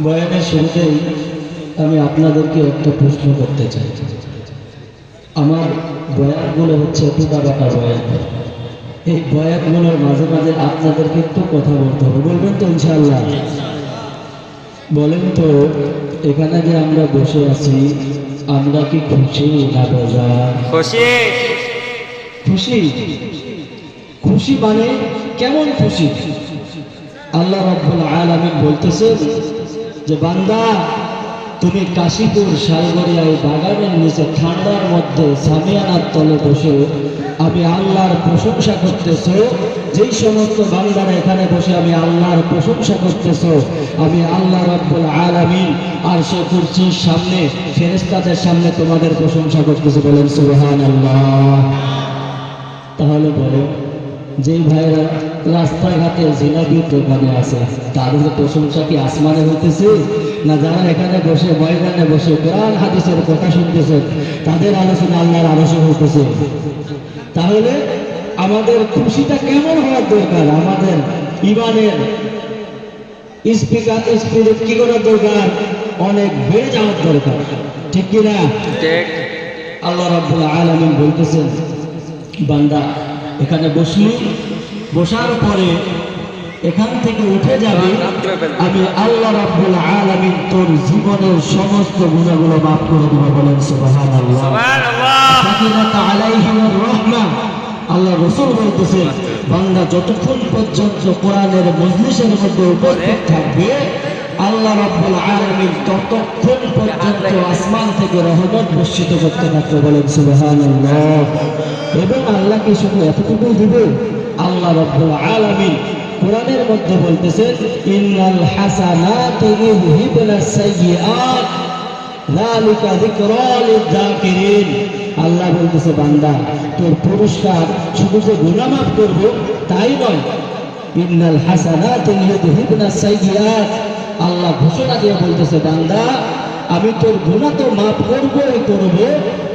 বয়ানের শুরুতেই আমি আপনাদেরকে একটা প্রশ্ন করতে চাই। আমার বয়ানগুলো হচ্ছে টুকাবাটা বয়ান। এই বয়ানগুলোর মাঝে মাঝে আপনাদেরকে একটু কথা বলতে হবে, বলবেন তো ইনশাআল্লাহ? বলেন তো, এখানে যে আমরা বসে আছি, আমরা কি খুশি না বেজার? খুশি। খুশি। খুশি মানে কেমন খুশি? আল্লাহ রাব্বুল আলামিন বলতেছেন যে বান্দা, তুমি কাশীপুর শালগড়িয়ায় বাগানের নিচে ঠান্ডার মধ্যে সামিয়ানার তলে বসে আমি আল্লাহর প্রশংসা করতেছ। যেই সমস্ত বান্দারা এখানে বসে আমি আল্লাহর প্রশংসা করতেছ, আমি আল্লাহ রাব্বুল আলামিন আরশে কুরসির সামনে ফেরেশতাদের সামনে তোমাদের প্রশংসা করতেছে। বলেন সুবহানাল্লাহ। তাহলে বলো, যেই ভাইরা রাস্তাঘাটে জিলাপির দোকানে আছে, তাদের প্রশংসা কি আসমানে হইতেছে, না যারা এখানে বসে ময়দানে বসে কোরআন হাদিসের কথা শুনতেছে তাদের আলোচনা আল্লাহর আরশে হইতেছে? তাহলে আমাদের খুশিটা কেমন হওয়ার দরকার? আমাদের ইমানের স্পিরিট কি করার দরকার? অনেক বেড়ে যাওয়ার দরকার, ঠিক কিনা? ঠিক। আল্লাহ রাব্বুল আলামিন বলতেছেন, বান্দা এখানে বসলি, বসার পরে এখান থেকে উঠে যাবে, আমি আল্লাহ রাব্বুল আলামিন তোর জীবনের সমস্ত গুনাহগুলো মাফ করে দেব। বলেন সুবহানাল্লাহ। সাকিনাত আলাইহির রাহমা। আল্লাহ রাসূল বলতেছেন, বান্দা যতক্ষণ পর্যন্ত কোরআনের মজলিসের মধ্যে উপস্থিত থাকবে, আল্লাহ রাব্বুল আলামিন ততক্ষণ পর্যন্ত আসমান থেকে রহমত বর্ষিত করতে থাকবে। বলেন সুবহানাল্লাহ। এবং আল্লাহকে শুধু এতটুকুই দিবে, আল্লাহ রাব্বুল আলামিন কোরআনের মধ্যে বলতেছেন, ইন্নাল হাসানাতি ইউযহিবুনাস সাইয়্যাত যালিকা যিকরা লিয-যাকিরিন। আল্লাহ বলতেছে, বান্দা তোর পুরস্কার শুধু যে গুনাহ মাফ করব তাই নয়, ইন্নাল হাসানাতি ইউযহিবুনাস সাইয়্যাত। আল্লাহ ঘোষণা দিয়ে বলতেছে, বান্দা আমি তোর গুনাহ তো মাফ করবই করব,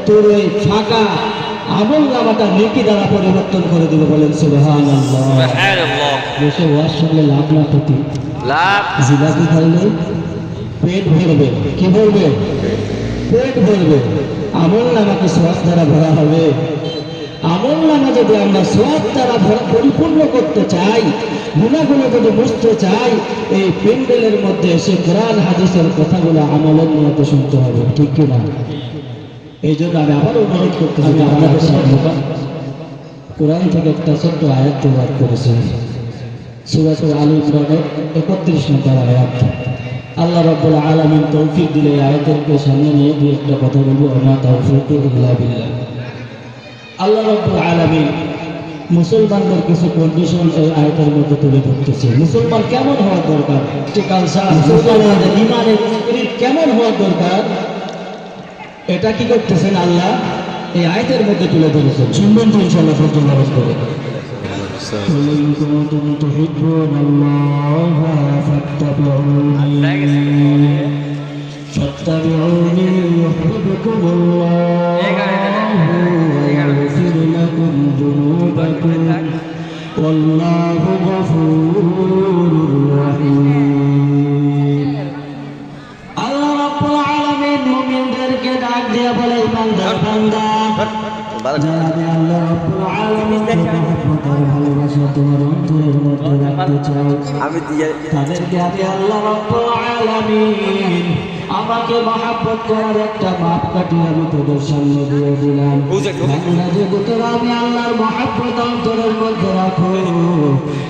তোর ওই ফাঁকা আমল নামাটা নেকি দ্বারা পরিবর্তন করে দেবে। বলেন সুবহানাল্লাহ। সুবহানাল্লাহ। বসে ওয়াজ শুনলে লাভ না ক্ষতি? লাভ। জিলাপি খাইলে পেট ভরবে। কি ভরবে? পেট ভরবে। আমল নামাকে সোয়াব দ্বারা ভরা হবে। আমল নামা যদি আমরা সোয়াব দ্বারা পরিপূর্ণ করতে চাই, গুনাহগুলো যদি মুছতে চাই, এই প্যান্ডেলের মধ্যে এসে কোরআন হাদিসের কথাগুলো আমলের নিয়তে শুনতে হবে, ঠিক কিনা? এই জন্য আমি আবার অনুরোধ করতেছি, আপনাদের সামনে কোরআন থেকে একটা ছোট্ট আয়াত তেলাওয়াত করেছি, সূরাতুল আল ইমরানের 31 নম্বর আয়াত। আল্লাহ রাব্বুল আলামিন তৌফিক দিলে এই আয়াতকে সামনে নিয়ে দুই একটা কথা বলবো। ওমা তাওফীকু ইল্লা বিল্লাহ। আল্লাহ রাব্বুল আলামিন মুসলমানদের কিছু কন্ডিশন এই আয়াতের মধ্যে তুলে ধরতেছে। মুসলমান কেমন হওয়া দরকার, মুসলমানদের ইমানের স্পিরিট কেমন হওয়া দরকার, এটা কি করতেছেন আল্লাহ এই আয়াতের মধ্যে তুলে ধরেছেন। শুনবেন তো ইনশাআল্লাহ সহ্য করে। إن كنتم تحبون الله فاتبعوني يحببكم الله ويغفر لكم ذنوبكم والله غفور رحيم। আল্লাহ রাব্বুল আলামিন মুমিনদেরকে ডাক দিয়ে বলে, বান্দা বান্দা, যারা আল্লাহ রাব্বুল আলামিনকে মহব্বত আর ভালোবাসা তোমার অন্তরের মধ্যে রাখতে চাও, তাদেরকে আমি আল্লাহ রাব্বুল আলামিন আমাকে মহব্বত করার একটা মাপকাঠি আমি তোদের সামনে দিয়ে দিলাম। বান্দা যদি তোরা আমি আল্লাহর মহব্বত অন্তরের মধ্যে রাখো,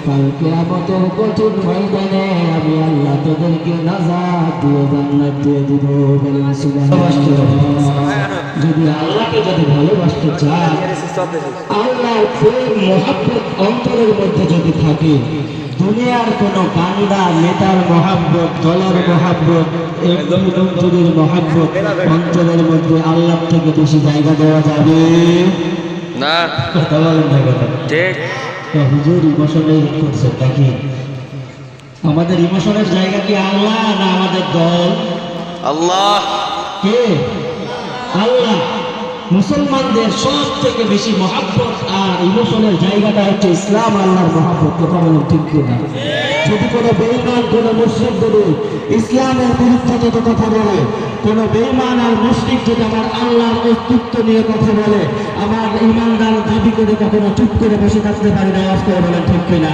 কাল কিয়ামতের কঠিন ময়দানে আমি আল্লাহ তোদেরকে নাজাত দিয়ে জান্নাত দিয়ে দিব। বলেন সুবহানাল্লাহ। যদি আল্লাহকে যদি ভালোবাসতে চান, আল্লাহর প্রেম মহব্বত অন্তরের মধ্যে যদি থাকে, দুনিয়ার কোনো কান্দা নেতার মহব্বত, দলের মহব্বত, অন্তরের মহব্বত অন্তরের মধ্যে আল্লাহর থেকে বেশি জায়গা দেওয়া যাবে না। কথা বলেন না কথা? ঠিক। হুজুর ইমোশনাল করছে নাকি? আমাদের ইমোশনের জায়গা কি আল্লাহ না আমাদের দল? আল্লাহ। কে? আল্লাহ। মুসলমানদের সব থেকে বেশি মহাব্বত আর ইমোশনের জায়গাটা হচ্ছে ইসলাম, আল্লাহর মহাব্বত। কথা বলেন ঠিক কিনা? যদি কোনো বেঈমান কোনো মুশরিক যদি ইসলামের বিরুদ্ধে যদি কথা বলে, কোনো বেঈমান আর মুশরিক যদি আমার আল্লাহর অস্তিত্ব নিয়ে কথা বলে, আমার ঈমানদার দাবি করে কখনো চুপ করে বসে থাকতে পারি না। আওয়াজ করে বলেন ঠিক কিনা?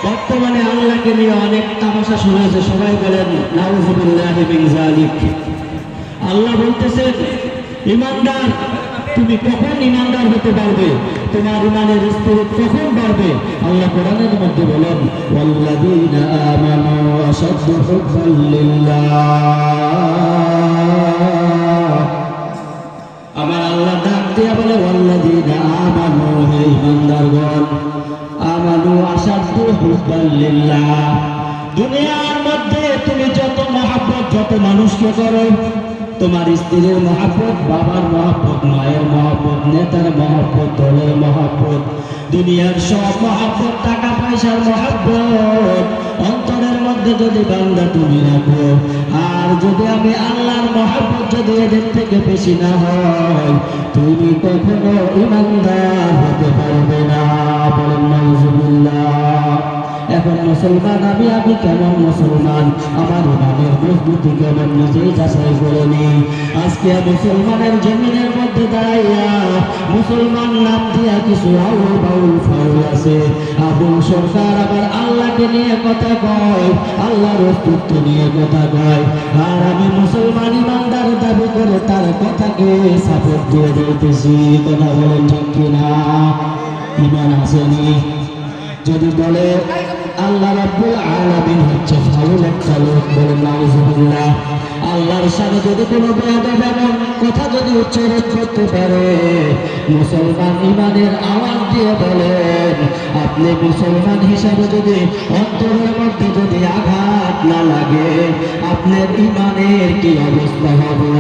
বর্তমানে আল্লাহকে নিয়ে অনেক তামাশা শুরু হয়েছে, সবাই বলেন নাউযুবিল্লাহি মিন যালিক। আল্লাহ বলতেছেন, ঈমানদার তুমি কখন ঈমানদার হতে পারবে, তোমার ঈমানের স্পিরিট কখন বাড়বে? আল্লাহ কোরআনের মধ্যে বলেন, ওয়াল্লাযীনা আমানু আশাদ্দু হুব্বান লিল্লাহ। আমার আল্লাহ ডাক দিয়া বলে, ওয়াল্লাযীনা আমানু, হে ঈমানদারগণ, আমানু আশাদ্দু হুব্বান লিল্লাহ। দুনিয়ার মধ্যে তুমি যত মহব্বত যত মানুষকে করো, তোমার স্ত্রীর মহব্বত, বাবার মহব্বত, মায়ের মহব্বত, নেতার মহব্বত, দলের মহব্বত, দুনিয়ার সব মহব্বত, টাকা পয়সার মহব্বত অন্তরের মধ্যে যদি বান্দা তুমি রাখো, আর যদি আমি আল্লাহর মহব্বত যদি এদের থেকে বেশি না হয়, তুমি কখনো ঈমানদার হতে পারবে না। বলেন নাউযুবিল্লাহ। এখন মুসলমান আমি কেমন মুসলমান, আমার ইমানের মজবুতি কেমন, নিজেই যাচাই করে নি। আজকে মুসলমানের জমিনের মধ্যে দাঁড়াইয়া মুসলমান নাম দিয়া কিছু আউল বাউল ফাউল আছে। আবুল সরকার আবার আল্লাহকে নিয়ে কথা কয়, আল্লাহর অস্তিত্ব নিয়ে কথা কয়, আর আমি মুসলমান ইমানদার দাবি করে তার কথাকে সাপোর্ট দিয়ে দিতেছি। কথা বলেন ঠিক কিনা? ঈমান আসেনি? যদি বলে আল্লাহ রাব্বুল আলামিন হচ্ছে ফাউল একটা লোক, বলেন নাউযুবিল্লাহ। আল্লাহর সামনে যদি কোনো বেয়াদব এমন কথা যদি উচ্চারণ করতে পারে, মুসলমান ঈমানের আওয়াজ দিয়ে বলেন, আপনি মুসলমান হিসাবে যদি অন্তরের মধ্যে যদি আঘাত না লাগে, আপনার ঈমানের কি অবস্থা হবে?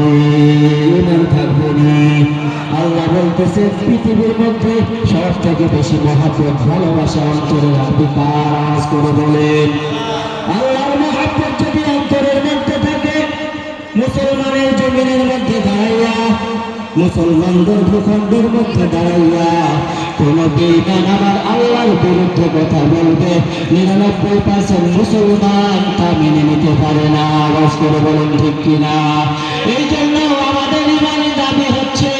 ঈমান থাকবে না। আল্লাহ বলতেছে, পৃথিবীর মধ্যে সব থেকে বেশি মহব্বত ভালোবাসা অন্তরের অধিকার করে বলেন। আল্লাহর মহব্বত যদি অন্তরের মধ্যে থাকে, মুসলমানের জমিনের মধ্যে দাঁড়াইয়া, মুসলমানদের ভূখণ্ডের মধ্যে দাঁড়াইয়া কোন বেঈমান আমার আল্লাহর বিরুদ্ধে কথা বলবে, 99% মুসলমান তা মেনে নিতে পারে না। আওয়াজ করে বলেন ঠিক কিনা? এই জন্য আমাদের ঈমানের দাবি হচ্ছে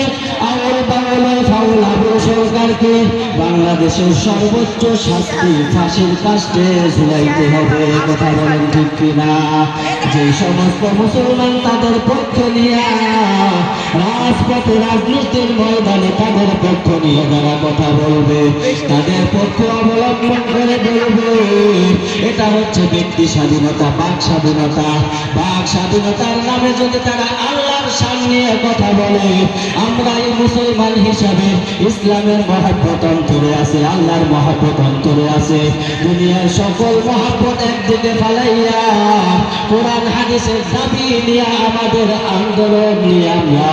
আউল বাউল ফাউল আবু সরকারকে বাংলাদেশের সর্বোচ্চ শাস্তি ফাঁসির কাস্টে ঝুলাইতে হবে। কথা বলেন ঠিক কিনা? যে সমস্ত মুসলমান তাদের পক্ষ নিয়ে রাজপথে রাজনীতির ময়দানে তাদের পক্ষ নিয়ে যারা কথা বলবে, তাদের পক্ষ অবলম্বন করে বলবে এটা হচ্ছে ব্যক্তি স্বাধীনতা, বাক স্বাধীনতা। বাক স্বাধীনতার নামে যদি তারা আল্লাহর সামনে কথা বলে, আমরা এই মুসলমান হিসাবে ইসলামের মহব্বত অন্তরে আছে, আল্লাহর মহব্বত অন্তরে আছে, দুনিয়ার সকল মহব্বত একদিকে ফালাইয়া কোরআন হাদিসের দাবি নিয়ে আমাদের আন্দোলন নিয়ে আমরা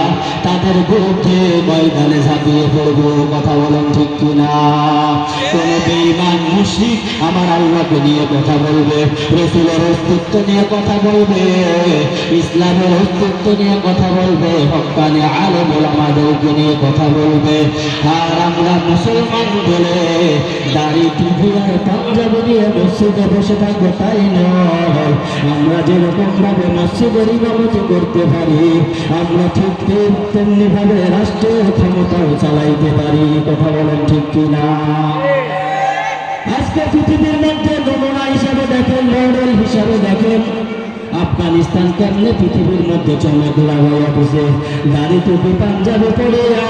তাদের বিরুদ্ধে ময়দানে ঝাঁপিয়ে পড়বো। কথা বলেন ঠিক কিনা? কোন বেঈমান মুশরিক আমার আল্লাহকে নিয়ে কথা বলবে, রাসূলের অস্তিত্ব নিয়ে কথা বলবে, ইসলামের অস্তিত্ব নিয়ে কথা বলবে, হক্কানি আলেম ওলামাদেরকে নিয়ে কথা বলবে, আর আমরা মুসলমান বলে দাড়ি টুপি আর পাঞ্জাবি নিয়ে মসজিদে বসে থাকবো তাই নয়। আমরা যেরকম ভাবে মসজিদের ইমামতি করতে পারি, আমরা ঠিক তেমনি ভাবে রাষ্ট্রের ক্ষমতাও চালাইতে পারি। কথা বলেন ঠিক কিনা? আজকে পৃথিবীর মধ্যে নমুনা হিসাবে দেখেন, মডেল হিসাবে দেখেন, আফগানিস্তান কেমনে পৃথিবীর মধ্যে চলাফেরা হয়ে উঠেছে, দাড়ি টুপি পাঞ্জাবি পড়িয়া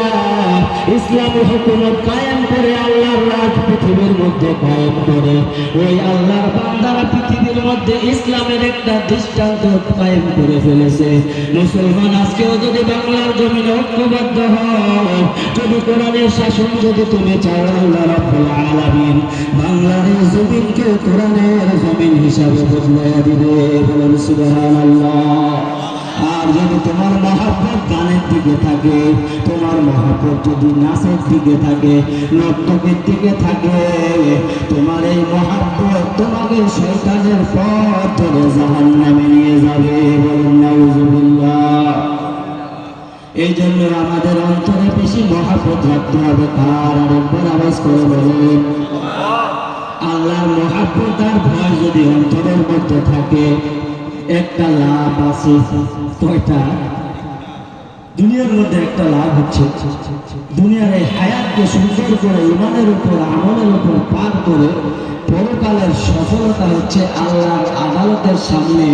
ইসলামী হুকুমত কায়েম করে, আল্লাহর রাজ পৃথিবীর মধ্যে কায়েম করে, ওই আল্লাহর বান্দারা পৃথিবীর মধ্যে ইসলামের একটা দৃষ্টান্ত কায়েম করে ফেলেছে। মুসলমান আজকেও যদি বাংলার জমিনে ঐক্যবদ্ধ হয়, যদি কোরআনের শাসন যদি তুমি চাও, আল্লাহ রাব্বুল আলামিন বাংলার জমিনকে কোরআনের জমিন হিসাবে বদলে দিবে। বলেন সুবহানাল্লাহ। আর যদি তোমার মহব্বত গানের দিকে থাকে, তোমার মহব্বত যদি নাচের দিকে থাকে, নর্তকের দিকে থাকে, তোমার এই মহব্বত তোমাকে শয়তানের পথ ধরে জাহান্নামে নিয়ে যাবে। বলেন নাউযুবিল্লাহ। এই জন্য আমাদের অন্তরে বেশি মহাব্বত রাখতে হবে। কার আরেকবার আওয়াজ করে বলেন, আল্লাহর মহাব্বত আর ভয় যদি অন্তরের মধ্যে থাকে, একটা লাভ আছে। কয়টা? দুনিয়ার মধ্যে একটা লাভ হচ্ছে, দুনিয়ার এই হায়াতকে সুন্দর করে ইমানের উপর আমলের উপর পার করে পরকালের সফলতা হচ্ছে আল্লাহর আদালতের সামনে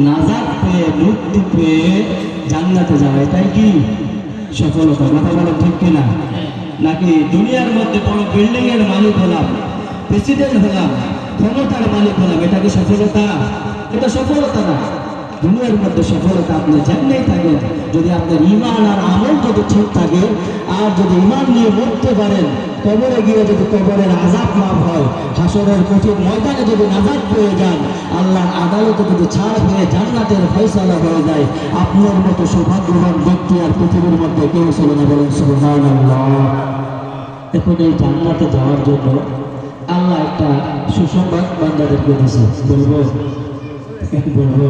নাজাত পেয়ে, মুক্তি পেয়ে জান্নাতে যাওয়া। এটাই কি সফলতা? কথা বলে ঠিক কিনা? নাকি দুনিয়ার মধ্যে বড় বিল্ডিং এর মালিক হলাম, প্রেসিডেন্ট হলাম, ক্ষমতার মালিক হলাম, এটা কি সফলতা? এটা সফলতা না। দুনিয়ার মধ্যে সফলতা আপনি যেমনি থাকেন, যদি আপনার ইমান আর আমল যদি ঠিক থাকে, আর যদি ইমান নিয়ে মরতে পারেন, কবরে গিয়ে যদি কবরের আযাব লাভ হয়, হাসরের কঠিন ময়দানে যদি নাজাত পেয়ে যান, আল্লাহর আদালতে যদি ছাড় পেয়ে জান্নাতের ফয়সালা হয়ে যায়, আপনার মতো সৌভাগ্যবান ব্যক্তি আর পৃথিবীর মধ্যে কেউ ছিল না। বলেন সুবহানাল্লাহ। এখন এই জান্নাতে যাওয়ার জন্য আল্লাহ একটা সুসংবাদ বান্দাদেরকে দিয়েছে। বলবো বলবো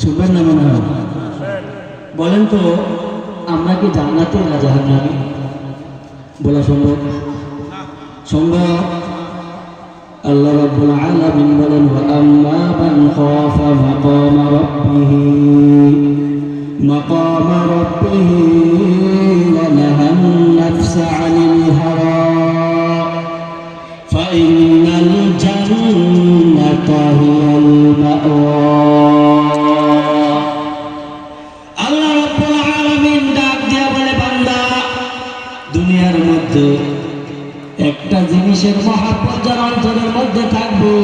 শুনবেন না মনে হয়? বলেন তো, আমরা কি জান্নাতে না জাহান্নামে? বলা সম্ভব? সম্ভব? আল্লাহ রাব্বুল আলামিন বলেন, ওয়া আম্মা মান খাফা মাকামা রাব্বিহি ওয়া নাহান নাফসা আনিল হাওয়া ফাইন্নাল জান্নাতা হিয়াল মাওয়া। দুনিয়ার মধ্যে একটা জিনিসের মহাব্বত যার অন্তরের মধ্যে থাকবে,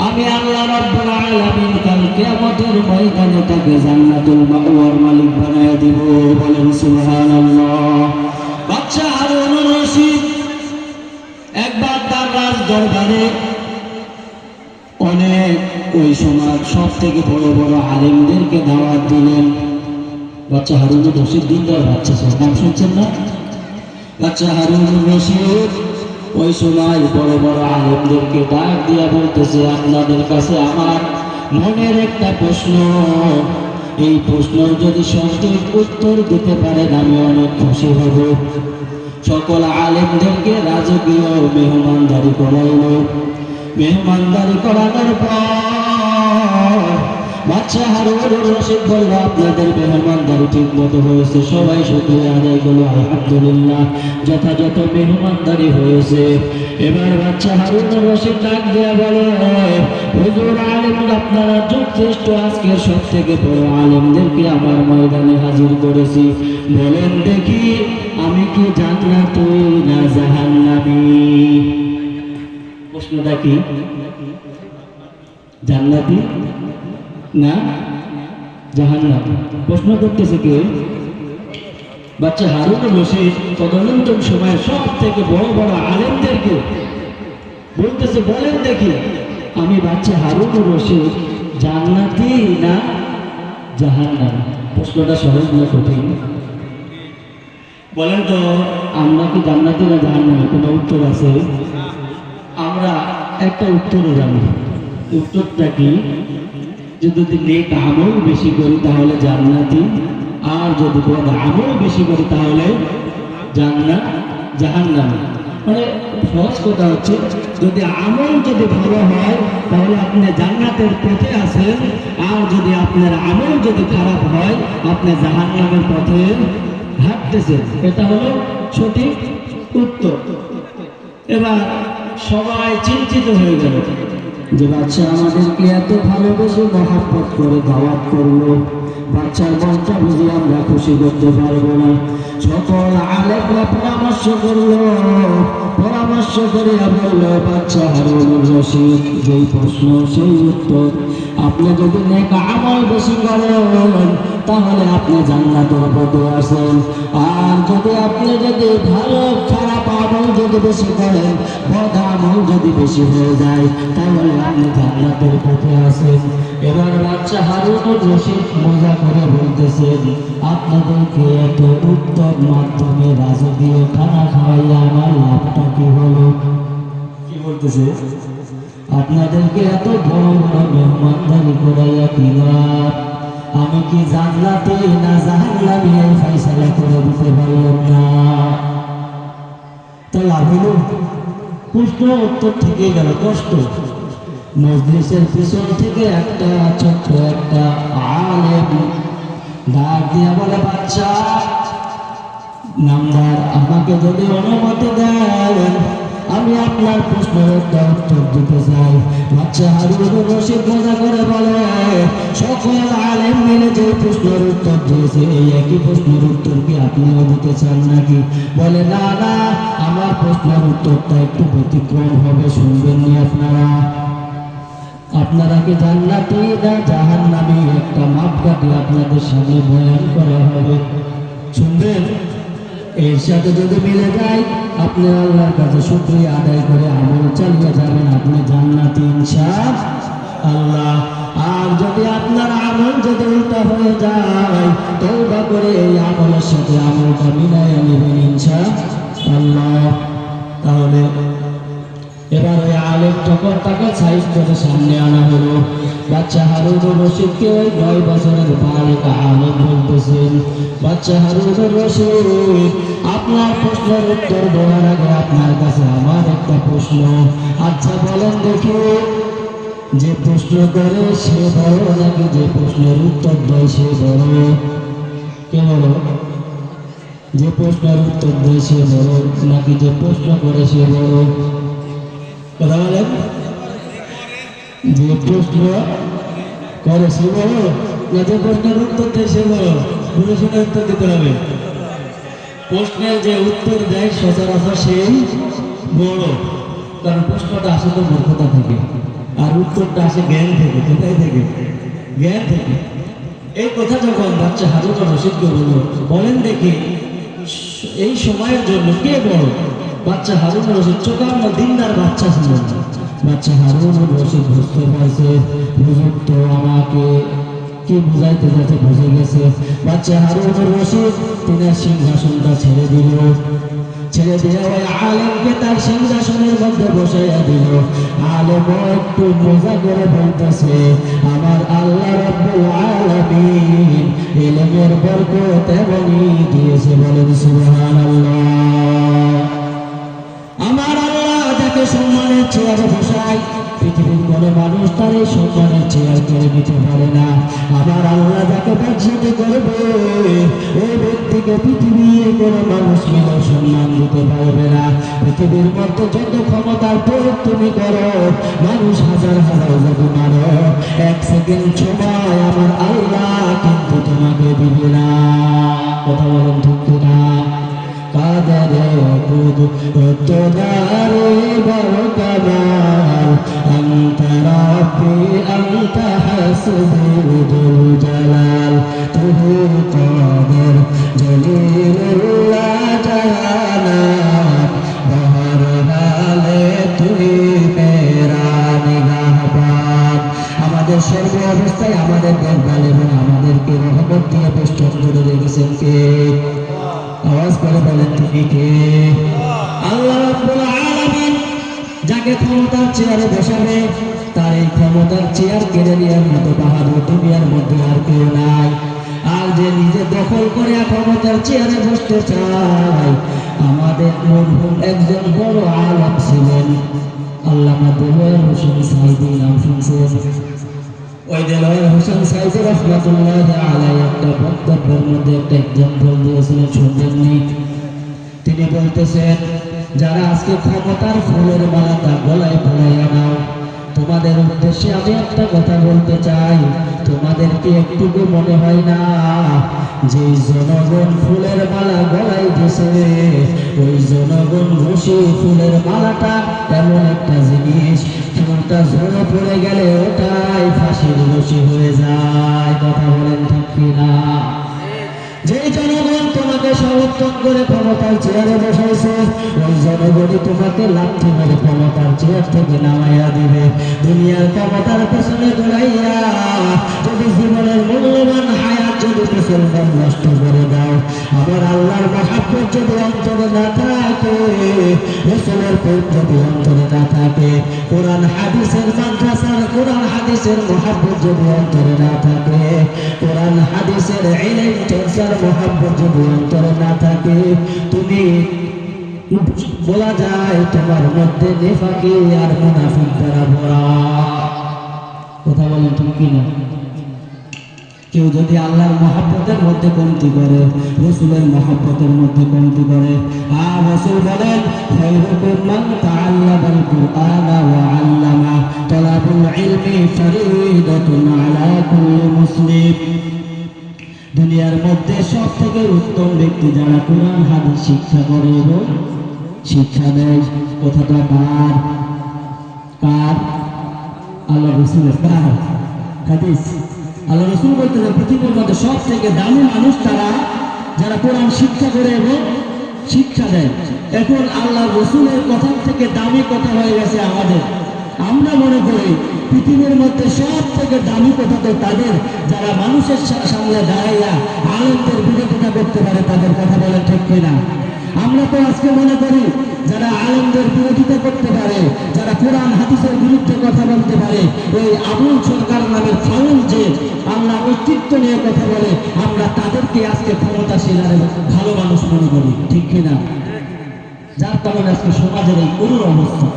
আমি আল্লাহ রাব্বুল আলামিন কাল কিয়ামতের ময়দানে তাকে জান্নাতুল মাওয়ার মালিক বানায় দিব। বলেন সুবহানাল্লাহ। বাদশা হারুনুর রশিদ একবার তার রাজ দরবারে অনেক ওই সময় সব থেকে বড় বড় আলেমদেরকে দাওয়াত দিলেন। বাদশা হারুনুর রশিদ দিনদার বাচ্চা, নাম শুনছেন না? বাদশা হারুনুর রশিদ ওই সময় বড় বড় আলেমদেরকে ডাক দিয়া বলতেছে, আপনাদের কাছে আমার মনের একটা প্রশ্ন, এই প্রশ্ন যদি সঠিক উত্তর দিতে পারেন আমি অনেক খুশি হব। সকল আলেমদেরকে রাজকীয় মেহমানদারি করাইল। মেহমানদারি করানোর পর বাদশা হারুনুর রশিদ বলল, আপনাদের মেহমানদারি ঠিক মতো হয়েছে। সবাই শুকরিয়া আদায় করল, আলহামদুলিল্লাহ, যথাযথ মেহমানদারি হয়েছে। এবার বাদশা হারুনুর রশিদ ডাক দেয়া বলে, হুজুর আলেম, আপনারা যথেষ্ট আজকের সব থেকে বড় আলেমদেরকে আমার ময়দানে হাজির করেছি। বলেন দেখি, আমি কি জান্নাতি না জাহান্নামী? প্রশ্নটা কি? জান্নাতি না জাহান্নামী? প্রশ্ন করতেছে কে? বাদশা হারুনুর রশিদ তদনন্তন সময়ে সব থেকে বড় বড় আলেমদেরকে বলতেছে, বলেন দেখি, আমি বাদশা হারুনুর রশিদ জান্নাতি না জাহান্নামী? প্রশ্নটা সহজ না কঠিন? বলেন তো, আমরা কি জান্নাতি না জাহান্নামী? কোনো উত্তর আছে? আমরা একটা উত্তরও জানি। উত্তরটা কি? যদি নেক আমল বেশি করি তাহলে জান্নাতি, আর যদি বদ আমল বেশি করি তাহলে জাহান্নামী। মানে সহজ কথা হচ্ছে, যদি আমল যদি ভালো হয় তাহলে আপনি জান্নাতের পথে আছেন, আর যদি আপনার আমল যদি খারাপ হয় আপনি জাহান্নামের পথে হাঁটতেছেন। এটা হলো সঠিক উত্তর। এবার সবাই চিন্তিত হয়ে গেল যে বাদশা আমাদেরকে এত ভালোবেসে মহাব্বত করে দাওয়াত করলো, বাচ্চার মনটা বুঝে আমরা খুশি করতে পারবো না। সকল আলেমরা পরামর্শ করলো, পরামর্শ করে বলল, বাদশা হারুনুর রশিদ, যেই প্রশ্ন সেই উত্তর। আপনি যদি নেক আমল বেশি করেন তাহলে আপনি জান্নাতের পথে আসেন, আর আপনি যদি ভালো খারাপ আমল যদি বেশি করেন, বদ আমল যদি বেশি হয়ে যায় তাহলে আপনি জান্নাতের পথে আসেন। এবার বাদশা হারুনুর রশিদ মজা করে বলতেছেন, আপনাদেরকে এত উত্তম মাধ্যমে রাজকীয় খানা খাওয়াইয়া আমার লাভটা কি হলো? কি বলতেছে? আপনাদেরকে এত বড় বড় মেহমানদারি করাইয়া কি লাভ? আমি কি জান্নাতে না জাহান্নামে এই ফয়সালা করে দিতে পারলাম না। তো লাভ হলো? প্রশ্ন উত্তর থেকে গেল কষ্ট। মজলিসের পিছন থেকে একটা ছোট্ট একটা আলেম ডাক দিয়া বলে, বাচ্চা নামদার, আমাকে যদি অনুমতি দেন আমি আপনার প্রশ্নের একটা উত্তর দিতে চাই। বাচ্চা হারুনুর রশিদ মজা করে বলে, সকল আলেম মিলে যে প্রশ্নের উত্তর দিয়েছে এই একই প্রশ্নের উত্তর কি আপনিও দিতে চান নাকি? বলে, না না, আমার প্রশ্নের উত্তরটা একটু ব্যতিক্রম হবে, শুনবেননি আপনারা? আপনারা কি জান্নাতি না জাহান্নামী একটা মাপকাঠি আপনাদের সামনে বয়ান করা হবে, শুনবেন? এর সাথে যদি মিলে যায় আপনি আল্লাহর কাছে শুকরিয়া আদায় করে আমল চালিয়ে যাবেন, আপনি জান্নাতি ইনশাআল্লাহ। আর যদি আপনার আমল যদি উল্টা হয়ে যায় তওবা করে এই আমলের সাথে আমলটা মিলাইয়া নেবেন ইনশাআল্লাহ। তাহলে এবার ওই আলেম যখন তাকে সাইজ করে সামনে আনা হলো, বাচ্চা হারুনুর রশিদকে ওই 9 বছরের বালক আলেম বলতেছেন, বাচ্চা হারুনুর রশিদ, আপনার প্রশ্নের উত্তর দেওয়ার আগে আপনার কাছে আমার একটা প্রশ্ন। আচ্ছা বলেন দেখি, যে প্রশ্ন করে সে বড় নাকি যে প্রশ্নের উত্তর দেয় সে বড়? কে বড়? যে প্রশ্নের উত্তর দেয় সে বড় নাকি যে প্রশ্ন করে সে বড়? কথা বলেন, যে প্রশ্ন করে সে বড় না যে প্রশ্নের উত্তর দেয় সে বড়? বুঝে শুনে উত্তর দিতে হবে। প্রশ্নের যে উত্তর দেয় সচরাচর সেই বড়, কারণ প্রশ্নটা আসে তো মূর্খতা থেকে আর উত্তরটা আসে জ্ঞান থেকে। কোথায় থেকে? জ্ঞান থেকে। এই কথা যখন বাচ্চা হারুনুর রশিদকে বলল, বলেন দেখি এই সময়ের জন্য কে বড়? বাচ্চা হারুনুর রশিদ চোখান্ন দিনদার বাচ্চা ছিলেন। বাচ্চা হারুনুর রশিদ বুঝতে পারছে হুজুর তো আমাকে কি বুঝাইতে যাচ্ছে বুঝে গেছে। বাচ্চা হারুনুর রশিদ তিনি সিংহাসনটা ছেড়ে দিল, ছেড়ে দিয়ে ওই আলেমকে তার সিংহাসনের মধ্যে বসাইয়া দিল। আলেম একটু মজা করে বলতেছে, আমার আল্লাহ রাব্বুল আলামিন ইলমের বরকত এমনই দিয়েছে, বলেন সুবহানাল্লাহ। আমার আল্লাহ যাকে সম্মানের চেয়ারে বসায় পৃথিবীর কোন মানুষ তার এই সম্মানের চেয়ার করে নিতে পারে না। আমার আল্লাহ যাকে বাদশাহী করবে ওই ব্যক্তিকে পৃথিবীর কোন মানুষ মিলে সম্মান দিতে পারবে না। পৃথিবীর মধ্যে যত ক্ষমতার প্রয়োগ তুমি করো, মানুষ হাজার হাজার যদি মারো, 1 সেকেন্ড সময় আমার আল্লাহ কিন্তু তোমাকে দিবে না। কথা বলেন ঠিক না? কাদারে কুদরতারে বড় কামাল, আনতা রাব্বি আনতা হাসবুল জালাল, তুহু কাদের জলিলুল্লাহ জানাত, বহর হালে তুই মেরা নিগাহবান। আমাদের সর্ব অবস্থায় আমাদের দেখভাল এবং আমাদেরকে রহমত দিয়ে বেষ্টন করে রেখেছেন কে? আওয়াজ করে বলেন তিনি কে? আল্লাহ রাব্বুল আলামিন যাকে ক্ষমতার চেয়ারে বসাবে তার এই ক্ষমতার চেয়ার কেড়ে নেওয়ার মতো বাহাদুর দুনিয়ার মধ্যে আর কেউ নাই। আর যে নিজে দখল করে ক্ষমতার চেয়ারে বসতে চায়, আমাদের মরহুম একজন বড় আলেম ছিলেন, আল্লামা দেলোয়ার হোসেন সাঈদী, নাম শুনছেন? ওই দেলোয়ার হোসেন সাঈদী রাহমাতুল্লাহি আলাইহি একটা বক্তব্যের মধ্যে একটা এক্সাম্পল দিয়েছিলেন, শুনবেননি? তিনি বলতেছেন, যারা আজকে ক্ষমতার ফুলের মালা তার গলায় পরাইয়া নাও, তোমাদের উদ্দেশ্যে আমি একটা কথা বলতে চাই। তোমাদের কি একটুকু মনে হয় না যে জনগণ ফুলের মালা গলায় দিয়েছে, ওই জনগণ বসে ফুলের মালাটা এমন একটা জিনিস, ফুলটা ঝরে পড়ে গেলে ওটাই ফাঁসির রশি হয়ে যায়। কথা বলেন ঠিক কিনা? যে জনগণ তোমাকে সমর্থন করে ক্ষমতার চেয়ারে বসাইছে, ওই জনগণই তোমাকে লাথি মেরে ক্ষমতার চেয়ার থেকে নামাইয়া দিবে। দুনিয়ার ক্ষমতার পেছনে দৌড়াইয়া যদি জীবনের মূল্যবান হায়াত যদি যদি মুসলমান নষ্ট করে দাও, আমার আল্লাহর মহাব্বত যদি অন্তরে না থাকে, রাসূলের প্রেম যদি অন্তরে না থাকে, কোরআন হাদিসের মাদ্রাসার কোরআন হাদিসের মহাব্বত যদি অন্তরে না থাকে, কোরআন হাদিসের ইলম চর্চার মহাব্বত যদি অন্তরে না থাকে, তুমি বলা যায় তোমার মধ্যে নেফাকি আর মুনাফিক দ্বারা ভরা। কথা বলেন তুমি কি না? কেউ যদি আল্লাহর মহাব্বতের মধ্যে কমতি করে, রাসূলের মহাব্বতের মধ্যে কমতি করে, আর রাসূল বলেন খায়রুকুম মান তাআল্লামাল কুরআনা ওয়া আল্লামা, তালাবুল ইলমি ফরিদাতুন আলা কুল্লি মুসলিম। দুনিয়ার মধ্যে সবথেকে উত্তম ব্যক্তি যারা কোরআন হাদিস শিক্ষা করে এবং শিক্ষা দেয়। কথাটা কার? কার? আল্লাহ রাসূলের। কার হাদিস? আল্লাহ রাসূল বলতেছেন পৃথিবীর মধ্যে সব থেকে দামি মানুষ তারা যারা কোরআন শিক্ষা করে এবং শিক্ষা দেয়। এখন আল্লাহ রাসূলের কথা থেকে দামি কথা হয়ে গেছে আমাদের। আমরা মনে করি পৃথিবীর মধ্যে সব থেকে দামি কথা তো তাদের যারা মানুষের সামনে দাঁড়াইয়া আলেমদের বিরোধিতা করতে পারে, তাদের কথা বলে ঠিক কিনা? আমরা তো আজকে মনে করি যারা আলেমদের বিরোধিতা করতে পারে, যারা কোরআন হাদিসের বিরুদ্ধে কথা বলতে পারে, ওই আবুল সরকার নামের ফাউল যে আল্লাহ অস্তিত্ব নিয়ে কথা বলে, আমরা তাদেরকে আজকে ক্ষমতাশীল আর ভালো মানুষ মনে করি, ঠিক কিনা? যার কারণে আজকে সমাজের এই করুণ অবস্থা।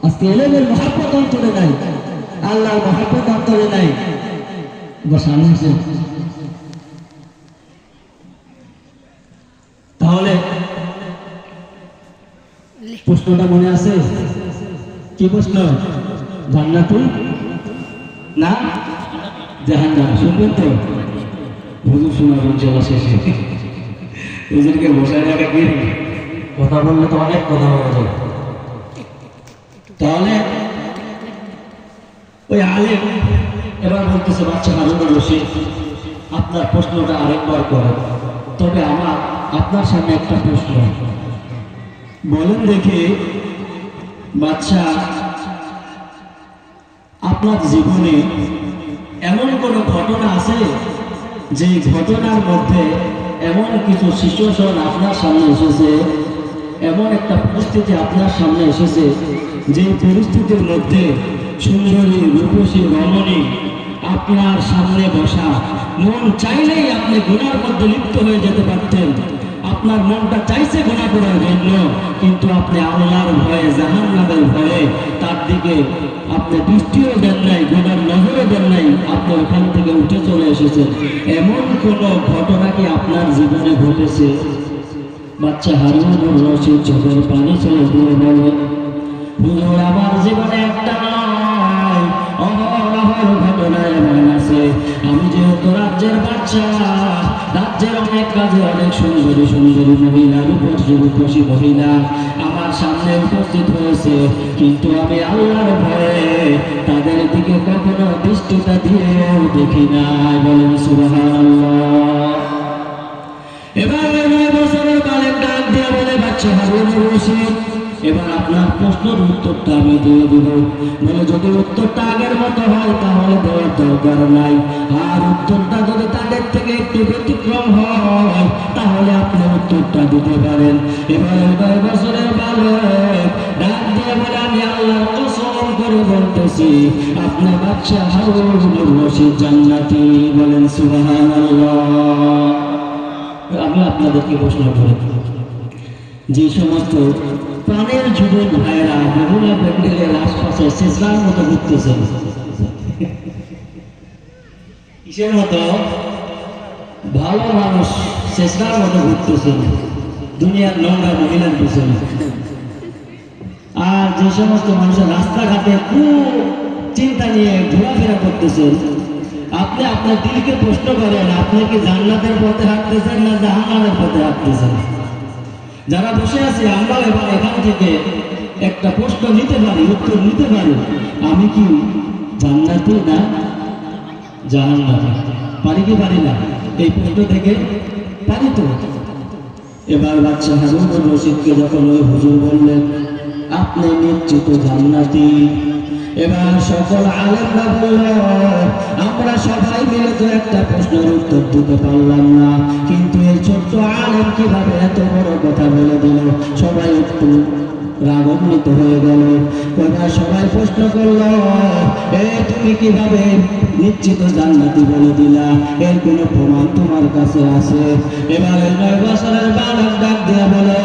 আজকে এলেমের মহাব্বত অন্তরে নাই, আল্লাহর মহাব্বত অন্তরে নাই। তাহলে প্রশ্নটা মনে আছে? কি প্রশ্ন? জান্নাতুল না জাহান্নাম? শুনবেন তো? হুজুর শোনাবেন চলা শেষে। হুজুরকে বসায় রাখা কি? কথা বললে তো অনেক কথা বলা যায়। তাহলে ওই আলেম এবার বলতেছে বাচ্চা হারুন রশিদ, আপনার প্রশ্নটা আরেকবার করেন। তবে আমার আপনার সামনে একটা প্রশ্ন, বলেন দেখি বাচ্চা, আপনার জীবনে এমন কোনো ঘটনা আছে যে ঘটনার মধ্যে এমন কিছু সিচুয়েশন আপনার সামনে এসেছে, এমন একটা পরিস্থিতি আপনার সামনে এসেছে যে পরিস্থিতির মধ্যে সুন্দরী রূপসী রমণী আপনার সামনে বসা, মন চাইলেই আপনি গুনার মধ্যে লিপ্ত হয়ে যেতে পারতেন, আপনার মনটা চাইছে গুনাহ করার জন্য, কিন্তু আপনি আল্লাহর ভয়ে জাহান্নামের ভয়ে তার দিকে আপনি দৃষ্টিও দেন নাই, গুনার নজরও দেন নাই, আপনি ওখান থেকে উঠে চলে এসেছেন। এমন কোন ঘটনা কি আপনার জীবনে ঘটেছে? বাচ্চা হারুনুর রশিদ চোখের পানি ছেড়ে দিয়ে বলে, হুজুর আমার জীবনে একটা নয়, অহরহ ঘটনা এমন আছে। আমি যেহেতু রাজ্যের বাচ্চা, রাজ্যের অনেক কাজে অনেক সুন্দরী সুন্দরী মহিলা, রূপসী মহিলা আমার সামনে উপস্থিত হয়েছে, কিন্তু আমি আল্লাহর ভয়ে তাদের দিকে কখনো দৃষ্টিটা দিয়েও দেখি নাই। বলেন সুবহানাল্লাহ। এবার 9 বছরের বালক ডাক দিয়ে বলে, বাচ্চা হারুনুর রশিদ, এবার আপনার প্রশ্নের উত্তরটা আমি দিয়ে দিব। বলে যদি উত্তরটা আগের মতো হয় তাহলে দেওয়ার দরকার নাই, আর উত্তরটা যদি তাদের থেকে একটু ব্যতিক্রম হয় তাহলে আপনি উত্তরটা দিতে পারেন। এবার 9 বছরের বালক ডাক দিয়ে বলে, আমি আল্লাহর কসম করে বলতেছি আপনার বাচ্চা হারুনুর রশিদ জান্নাতি। বলেন সুবহানাল্লাহ। আমি আপনাদেরকে প্রশ্ন করি, যে সমস্ত প্রাণের যুবক ভাইয়েরা বহুলা প্যান্ডেলের আশপাশে শেষরার মতো ঘুরতেছেন, কিসের মতো? ভালো মানুষ শেষরার মতো ঘুরতেছেন দুনিয়ার নোংরা মহিলার পিছনে। আর যে সমস্ত মানুষের রাস্তাঘাটে খুব চিন্তা নিয়ে ঘোরাফেরা করতেছেন, আপনি আপনার দিলকে প্রশ্ন করেন, আপনি কি জান্নাতের পথে হাঁটতেছেন না জাহান্নামের পথে হাঁটতেছেন? যারা বসে আছে আমরাও এবার এখান থেকে একটা প্রশ্ন নিতে পারি, উত্তর নিতে পারি, আমি কি জান্নাতি না জাহান্নামী? পারি কি পারি না? এই প্রশ্ন থেকে পারি তো। এবার বাচ্চা হারুনুর রশিদকে যখন ওই হুজুর বললেন আপনি নিশ্চিত জান্নাতি, এবার সকল আলেমরা বলল আমরা সবাই মিলে তো একটা প্রশ্নের উত্তর দিতে পারলাম না, কিন্তু এই ছোট্ট আলেম কিভাবে এত বড় কথা বলে দিল? সবাই একটু রাগান্বিত হয়ে গেল। এবার সবাই প্রশ্ন করল, তুমি কিভাবে নিশ্চিত জান্নাতি বলে দিলা? এর কোনো প্রমাণ তোমার কাছে আছে? এবারে 9 বছরের বালক ডাক দিয়া বলে,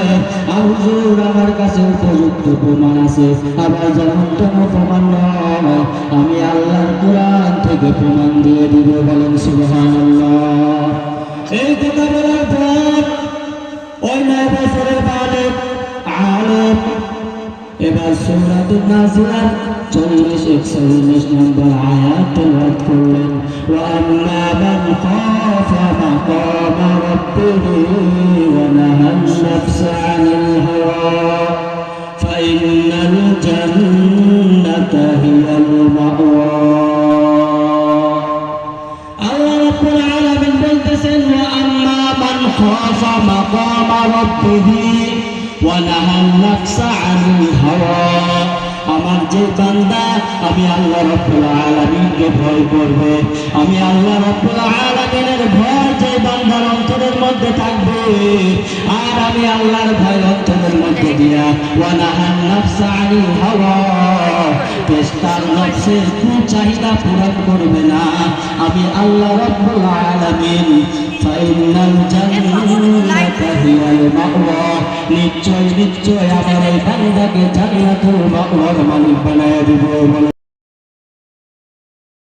হুজুর, আমার কাছে উপযুক্ত প্রমাণ আছে, আবার যেমন কোনো প্রমাণ নয়, আমি আল্লাহর কোরআন থেকে প্রমাণ দিয়ে দিব। বলেন সুবহানাল্লাহ। এই কথা বলার পর ওই 9 বছরের বালক আলেম এবার সূরাতুন নাজিয়ার 40-41 নম্বর আয়াত তেলাওয়াত করলেন। ওয়া আম্মা মান খাফা মাকামা রাব্বিহি ওয়া নাহান নাফসা আনিল হাওয়া ফাইন্নাল জান্নাতা হিয়াল মাওয়া। আল্লাহ রাব্বুল আলামিন বলতেছেন, ওয়া আম্মা মান খাফা মাকামা রাব্বিহি ওয়া নাহান নাফসা আনিল হাওয়া। আমার যে বান্দা আমি আল্লাহ রাব্বুল আলামিনকে ভয় করবে, আমি আল্লাহ রাব্বুল আলামিনের ভয় যে বান্দার অন্তরের মধ্যে থাকবে, আর আমি আল্লাহর ভয় অন্তরের মধ্যে দিয়া ওয়া নাহান নাফসা আনিল হাওয়া, পেশতার নফসের চাহিদা পূরণ করবে না, আমি আল্লাহ রাব্বুল আলামিন ফাইনাল জান্নাতা হিয়াল মাওয়া, নিশ্চয় নিশ্চয় আমার এই বান্দাকে জান্নাতুল মাওয়ার মালিক বানায় দিব।